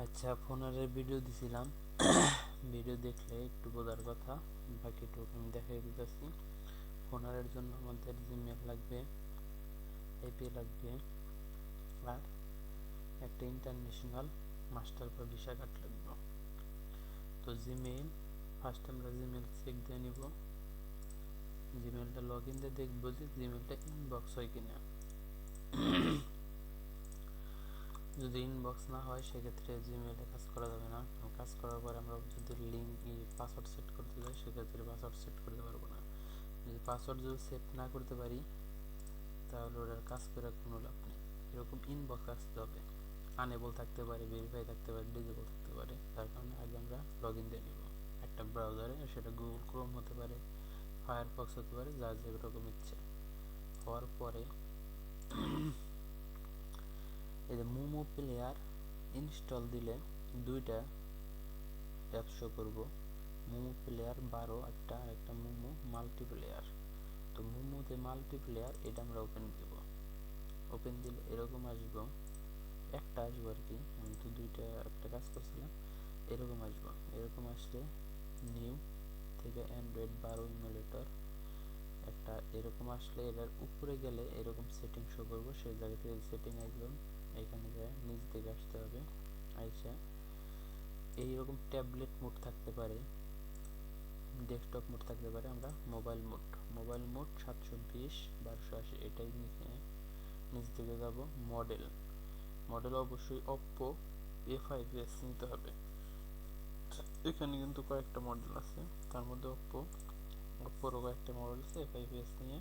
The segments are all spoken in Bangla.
আচ্ছা, ফোনারের ভিডিও দিছিলাম। ভিডিও দেখলে একটু বোঝার কথা, বাকিটুকু আমি দেখাই দিতেছি। ফোনারের জন্য আমাদের জিমেল লাগবে, আইপি লাগবে, আর একটা ইন্টারন্যাশনাল মাস্টার বা ভিসা কার্ড লাগবে। তো জিমেইল, ফার্স্ট আমরা জিমেল চেক দিয়ে নিব। জিমেলটা লগ ইন দিয়ে দেখবো যে জিমেলটা ইনবক্স হয় কিনা। যদি ইনবক্স না হয় সেক্ষেত্রে জিমেইলে কাজ করা যাবে না। কাজ করার পরে আমরা যদি লিঙ্ক পাসওয়ার্ড সেট করতে যাই সেক্ষেত্রে পাসওয়ার্ড সেট করতে পারবো না। যদি পাসওয়ার্ড যদি সেট না করতে পারি তাহলে ওটার কাজ করে কোনো লাভ নেই। এরকম ইনবক্স আসতে হবে, আনেবল থাকতে পারে, ভেরিফাই থাকতে পারে, ডিজেবল থাকতে পারে। তার কারণে আগে আমরা লগ ইন দিয়ে নিব একটা ব্রাউজারে, সেটা গুগল ক্রোম হতে পারে, ফায়ারফক্স হতে পারে, যার যেরকম ইচ্ছে। হওয়ার পরে এই যে মোমো প্লেয়ার ইনস্টল দিলে দুইটা অ্যাপ শো করব, মোমো প্লেয়ার 12 একটা, আর একটা মোমো মাল্টিপ্লেয়ার। তো মোমো যে মাল্টিপ্লেয়ার এটা আমরা ওপেন দিব। ওপেন দিলে এরকম আসবো, একটা আসবো আর কি, আমি তো দুইটা একটা কাজ করছিলাম। এরকম আসবো, এরকম আসলে নিউ থেকে অ্যান্ড্রয়েড 12 ইমুলেটর একটা এরকম আসলে এটার উপরে গেলে এরকম সেটিং শো করবো। সেই জায়গা থেকে সেটিং আসবেন, এখানে যায় নিচ দিকে আসতে হবে। আইসা এইরকম ট্যাবলেট মোড থাকতে পারে, ডেস্কটপ মোড থাকতে পারে, আমরা মোবাইল মোড 720/1280 এটাই নিচ দিকে যাব। মডেল অবশ্যই Oppo A5s নিতে হবে। এখানে কিন্তু কয়েকটা মডেল আছে, তার মধ্যে Oppoর কয়েকটা মডেল আছে। A5s নিয়ে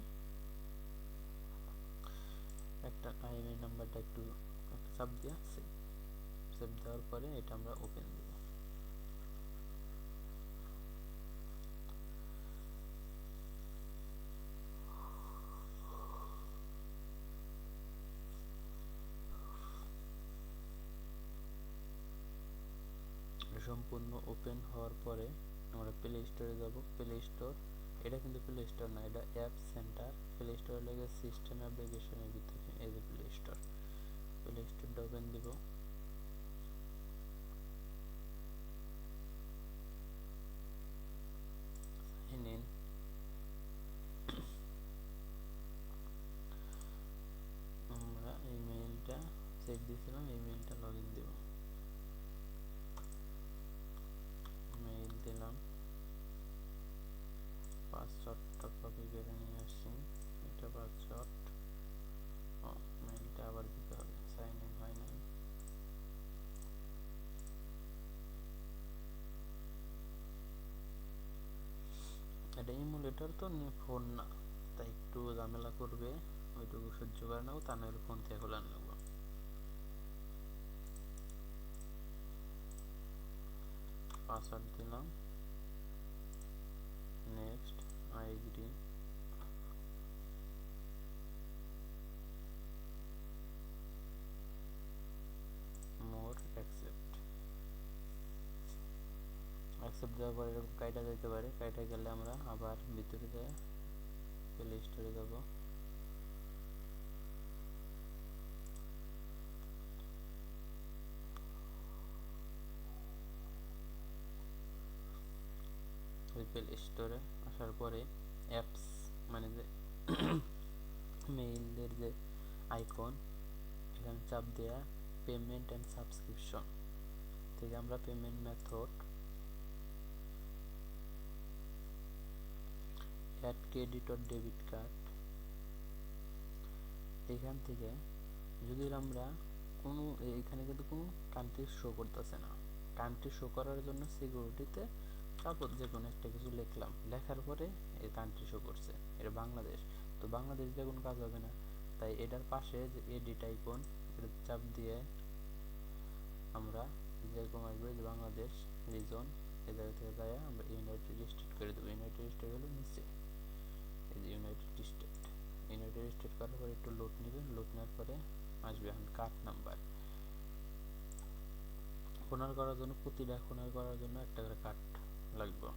একটা IMEI নাম্বারটা একটু একটা চাপ দিয়ে সেভ দেওয়ার পরে এটা আমরা ওপেন দেব। সম্পূর্ণ ওপেন হওয়ার পরে আমরা প্লে স্টোরে যাব। প্লে স্টোর, এটা কিন্তু প্লে স্টোর না, এটা অ্যাপ সেন্টার। প্লে স্টোর লেগে সিস্টেম অ্যাপ্লিকেশনের ভিতরে এই যে প্লে স্টোরটা ওপেন দিব। সাইন ইন, আমরা ইমেইলটা সেট দিয়েছিলাম, ইমেইলটা লগ ইন দিব। মেইল দিলাম, পাসওয়ার্ডটা কপি করে নিয়ে আসছি, এটা পাসওয়ার্ড। মেইলটা আবার দিতে হবে, সাইন ইন হয় নাই। এটা ইমুলেটর তো ফোন না, তাই একটু ঝামেলা করবে, ওইটুকু সহ্য করে নেবো, তা নাহলে ফোন থেকে খোলা নেব। পাসওয়ার্ড দিলাম, next, I agree, more, accept দেওয়ার পরে এরকম কাইটা যাইতে পারে। কাইটা গেলে আমরা আবার ভিতরে যাই, প্লে স্টোরে যাব। প্লে স্টোরে আসার পরে অ্যাপস মানে যে মেইলের যে আইকন, এখানে চাপ দেয়া পেমেন্ট অ্যান্ড সাবস্ক্রিপশন থেকে আমরা payment method add credit or debit card, এখান থেকে যদি আমরা কোনো এখানে কিন্তু কোনো কান্ট্রি শো করতেছে না। কান্ট্রি শো করার জন্য সিকিউরিটিতে সাপোজ যে কোনো একটা কিছু লিখলাম, লেখার পরে এই কান্ট্রি শো করছে, এটা বাংলাদেশ। তো বাংলাদেশ দিয়ে কোনো কাজ হবে না, তাই এটার পাশে যে এডিট আইকন, এটা চাপ দিয়ে আমরা যেরকম আসবে যে বাংলাদেশ রিজন, এই জায়গা থেকে যায় আমরা ইউনাইটেড স্টেট করে দেবো। ইউনাইটেড স্টেট হলো নিচে, এই যে ইউনাইটেড স্টেট করার পরে একটু লোড নেবে, লোড নেওয়ার পরে আসবে এখন কার্ড নাম্বার। খুনার করার জন্য প্রতিটা খুনার করার জন্য একটা করে কার্ড লাগবে।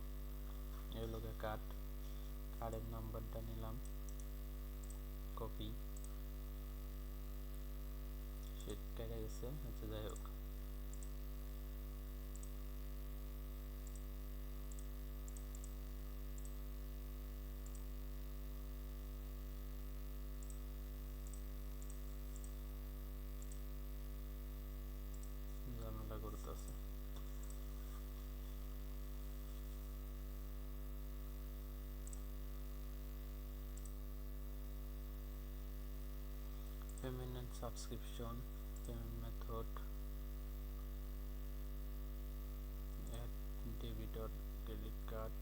এই লোকে কার্ডের নাম্বারটা নিলাম, কপি, সে কেটে গেছে, আচ্ছা যাই হোক। Subscription, payment method, add debit or credit card,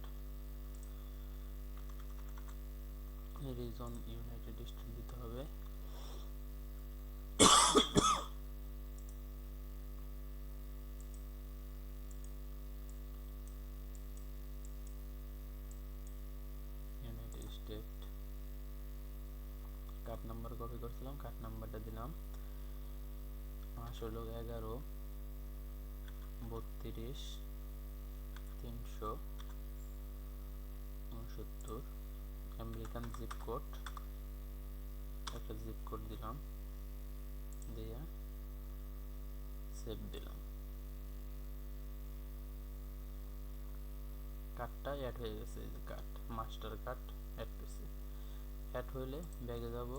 region united state দিতে হবে। United state. Card number copy করছিলাম, কার্ড নাম্বারটা দিলাম। মাস হলো 11/32/369। আমেরিকান জিপ কোড, একটা জিপ কোড দিলাম, দিয়ে সেভ দিলাম। কার্ডটা অ্যাড হয়ে গেছে, এই যে কার্ড, মাস্টার কার্ড অ্যাড করছি। অ্যাড হইলে ব্যাগে যাব,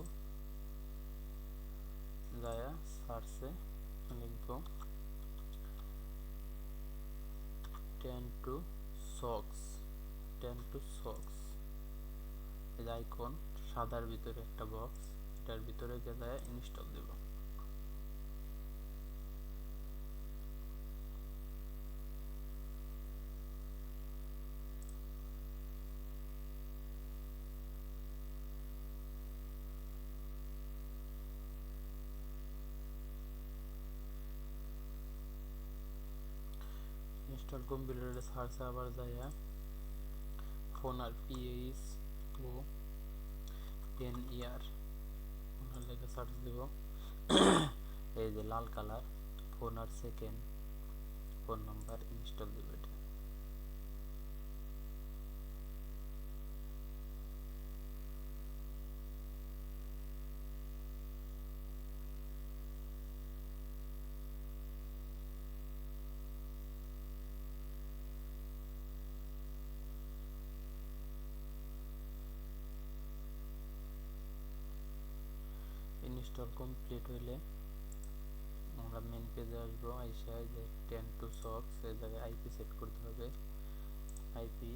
যায়া সার্চে লিখব 10 to socks, 10 to socks, এই আইকন সাদার ভিতরে একটা বক্স, এটার ভিতরে গেলে ইনস্টল দেব। ইনস্টল কম্পিউটারে সার্চে আবার যাইয়া ফোনার PHONER ফোনার লেখা সার্চ দেব। এই যে লাল কালার ফোনার সেকেন্ড ফোন নাম্বার, ইনস্টল দেব এটা। ইনস্টল কমপ্লিট হইলে আমরা মেন পেজে আসবো। আইসা যে 10 to socks এই জায়গায় আইপি সেট করতে হবে। আইপি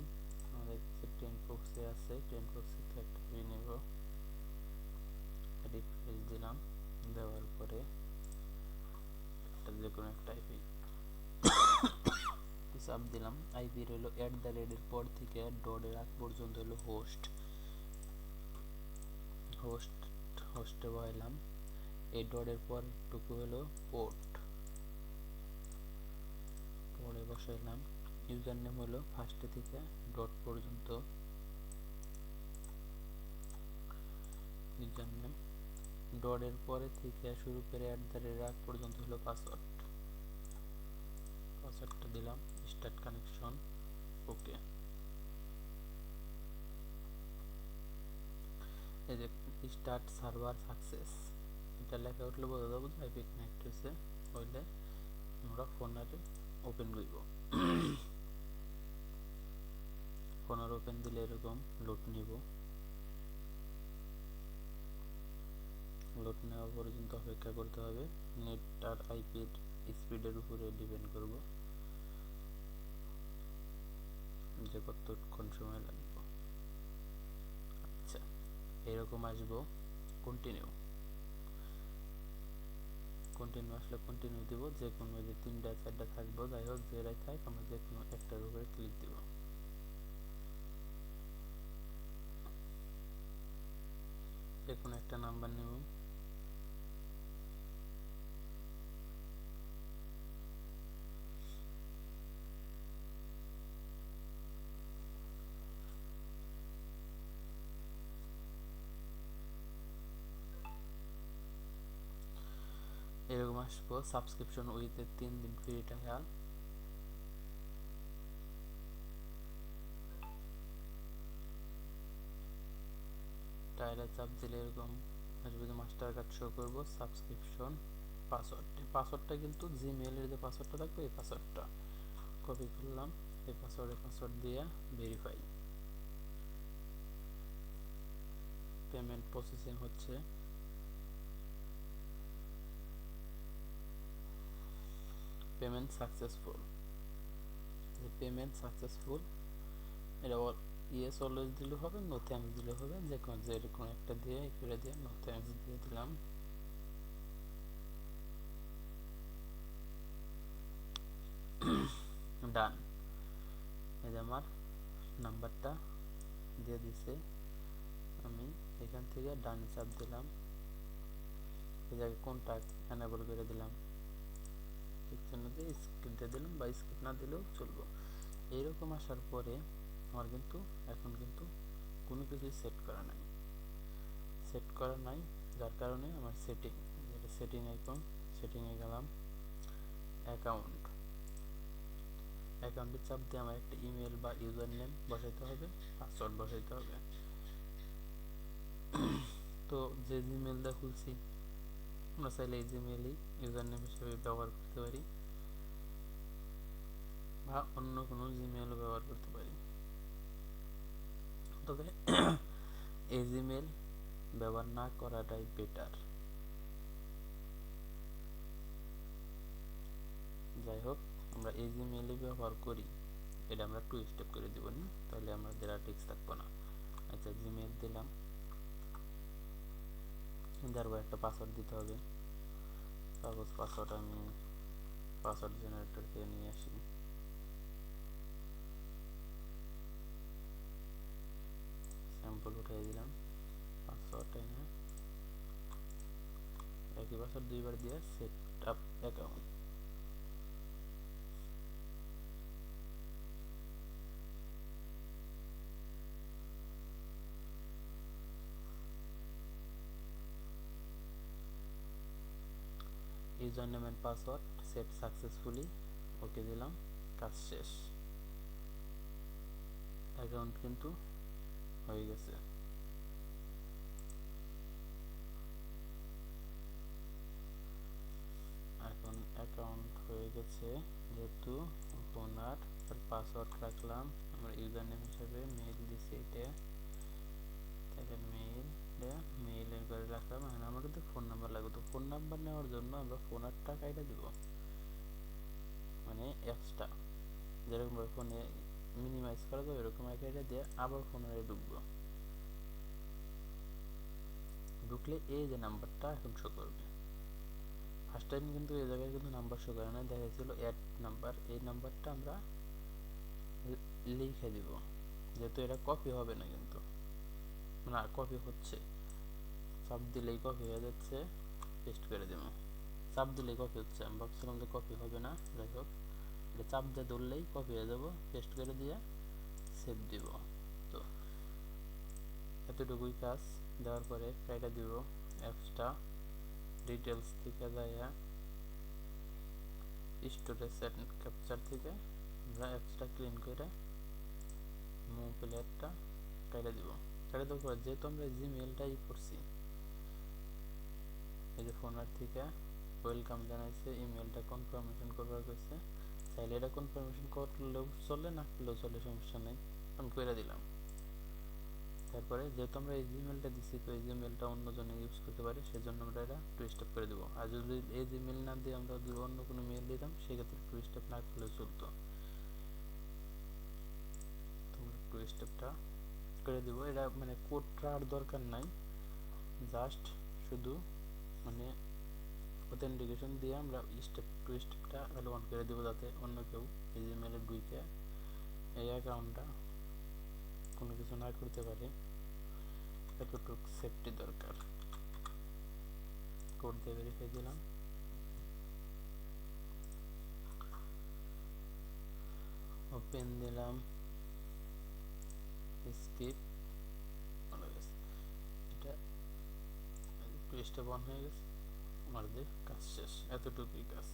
আমাদের 10 বক্সে আছে, 10 বক্সে একটা আইপি নেব, রিফ্রেশ দিলাম। দেওয়ার পরে যে কোনো একটা আইপি চাপ দিলাম। আইপি হলো @ এর পর থেকে ডটের আগ পর্যন্ত হলো হোস্টে বসাইলাম। এই ডটের পর টুকু হলো পরে বসাইলাম। ইউজার নেম হলো ফার্স্টে থেকে ডট পর্যন্ত ইউজার নেম, ডটের পরে থেকে শুরু করে @ আগ পর্যন্ত হলো পাসওয়ার্ডটা দিলাম। স্টার্ট কানেকশন, ওকে। এই যে স্টার্ট সার্ভার সাকসেস এটা লেখা উঠলে বোঝা যাবো আইপি কানেক্ট হয়েছে। হইলে আমরা ফোনারে ওপেন করব। ফোনার ওপেন দিলে এরকম লোড নিব। লোড নেওয়া পর্যন্ত অপেক্ষা করতে হবে। নেট আর আইপির স্পিডের উপরে ডিপেন্ড করব যে কতক্ষণ সময় লাগবে। আচ্ছা, এরকম আসবো। কন্টিনিউ আসলে কন্টিনিউ দিব। যে কোনো যে 3টা 4টা থাকবো, যাই হোক যেটাই থাক, আমরা যে কোনো একটার উপরে ক্লিক দিব। যে কোনো একটা নাম্বার নেব। এরকম আসবো। সাবস্ক্রিপশন উইথ 3 দিন ফ্রি ট্রায়াল। টায়ারে চাপ দিলে এরকম আসবে যে মাস্টার কার্ড শো করবো। সাবস্ক্রিপশন পাসওয়ার্ডটা কিন্তু জিমেইলের যে পাসওয়ার্ডটা থাকবে এই পাসওয়ার্ডটা কপি করলাম। এই পাসওয়ার্ড দিয়ে ভেরিফাই। পেমেন্ট প্রসেসিং হচ্ছে। পেমেন্ট সাকসেসফুল, এটা ইয়েস অলওয়েজ দিলে হবে, নো থ্যাঙ্কস দিলে হবে। যে কোনো একটা দিয়ে করে দিয়ে নো থ্যাঙ্কস দিয়ে দিলাম। ডান। এই যে আমার নাম্বারটা দিয়ে দিছে, আমি এখান থেকে ডান চাপ দিলাম, এই জায়গায় কন্টাক্ট এনেবল করে দিলাম, ঠিক চিহ্ন দিয়ে স্কিপ দিয়ে দিলাম বা স্কিপ না দিলেও চলবো। এইরকম আসার পরে আমার কিন্তু এখন কিন্তু কোনো কিছুই সেট করা নাই, যার কারণে আমার সেটিং, যেটা সেটিং আইকন, সেটিংয়ে গেলাম, অ্যাকাউন্টে চাপ দিয়ে আমার একটা ইমেল বা ইউজার নেম বসাইতে হবে, পাসওয়ার্ড বসাইতে হবে। তো যে জিমেলটা খুলছি আমরা চাইলে এই জিমেলই ইউজার নেম হিসেবে ব্যবহার করতে পারি বা অন্য কোনো জিমেলও ব্যবহার করতে পারি, তবে এই জিমেল ব্যবহার না করাটাই বেটার। যাই হোক, আমরা এই জিমেলই ব্যবহার করি, এটা আমরা 2 স্টেপ করে দিব না, তাহলে আমাদের আর রিস্ক থাকবো না। আচ্ছা, জিমেল দিলাম, তারপর একটা পাসওয়ার্ড দিতে হবে। সাপোজ পাসওয়ার্ড আমি পাসওয়ার্ড জেনারেটর থেকে নিয়ে আসি, স্যাম্পল উঠিয়ে দিলাম, পাসওয়ার্ড এনে একই পাসওয়ার্ড 2 বার দিয়ে set up account. User name and password set successfully, okay দিলাম, কাজ শেষ, অ্যাকাউন্ট কিন্তু হয়ে গেছে। এখন অ্যাকাউন্ট হয়ে গেছে, যেহেতু ওনার পাসওয়ার্ড রাখলাম, আমরা ইউজার নেম হিসেবে মেইল দিছি, এটা তাহলে মেইলের ঘরে রাখলাম। এখন আমার কিন্তু ফোন নাম্বার লাগবে, তো ফোন নাম্বার নেওয়ার জন্য আমরা ফোনের টাকাটা দিব, মানে এক্সট্রা যেরকম ফোনে মিনিমাইজ করা যাবে এরকম আইডিটা দিয়ে আবার ফোনে ঢুকলে এই যে নাম্বারটা এখন শো করবে। ফার্স্ট টাইম কিন্তু এই জায়গায় কিন্তু নাম্বার শো করে না, দেখাচ্ছিল অ্যাড নাম্বার, এই নাম্বারটা আমরা লিখে দিব, যেহেতু এটা কপি হবে না, কিন্তু না কপি হচ্ছে, চাপ দিলেই কপি হয়ে যাচ্ছে, পেস্ট করে দেব, চাপ দিলেই কপি হচ্ছে, আমি ভাবছিলাম যে কপি হবে না, যাই হোক এটা চাপ দিয়ে ধরলেই কপি হয়ে যাব, পেস্ট করে দিয়ে সেভ দিব। তো এতটুকুই কাজ, দেওয়ার পরে কাইটা দিব অ্যাপসটা, ডিটেলস থেকে যাইয়া স্টোরেজ অ্যান্ড ক্যাপচার থেকে আমরা অ্যাপসটা ক্লিন করে মুভ প্লেয়ারটা কাইটা দিব। কাইটা দেওয়ার পর যেহেতু আমরা জিমেলটাই করছি, এই যে ফোনার থেকে ওয়েলকাম জানাইছে, ইমেলটা কনফার্মেশন করবার কইছে, চাইলে এটা কনফার্মেশন করলেও চলে, না করলেও চলে, সমস্যা নেই, আমি করে দিলাম। তারপরে যেহেতু আমরা এই জিমেলটা দিচ্ছি, তো এই জিমেলটা অন্যজনে ইউজ করতে পারে, সেজন্য আমরা এটা 2 স্টেপ করে দেবো। আর যদি এই জিমেল না দিয়ে আমরা যদি অন্য কোনো মেল দিতাম, সেক্ষেত্রে 2 স্টেপ না করলেও চলতো। তোমরা 2 স্টেপটা করে দিব, এটা মানে কোডটা আর দরকার নাই, জাস্ট শুধু মানে অথেন্টিকেশন দিয়ে আমরা স্টেপ 2 স্টেপটা অন করে দেবো, যাতে অন্য কেউ এই জিমেলে ঢুকে এই অ্যাকাউন্টটা কোনো কিছু না করতে পারে, এতটুকু সেফটি দরকার। কোড দিয়ে ভেরিফাই দিলাম, ওপেন দিলাম, স্কিপ, এটা 2 স্টেপ অন হয়ে গেছে, আমাদের কাজ শেষ, এতটুকুই কাজ।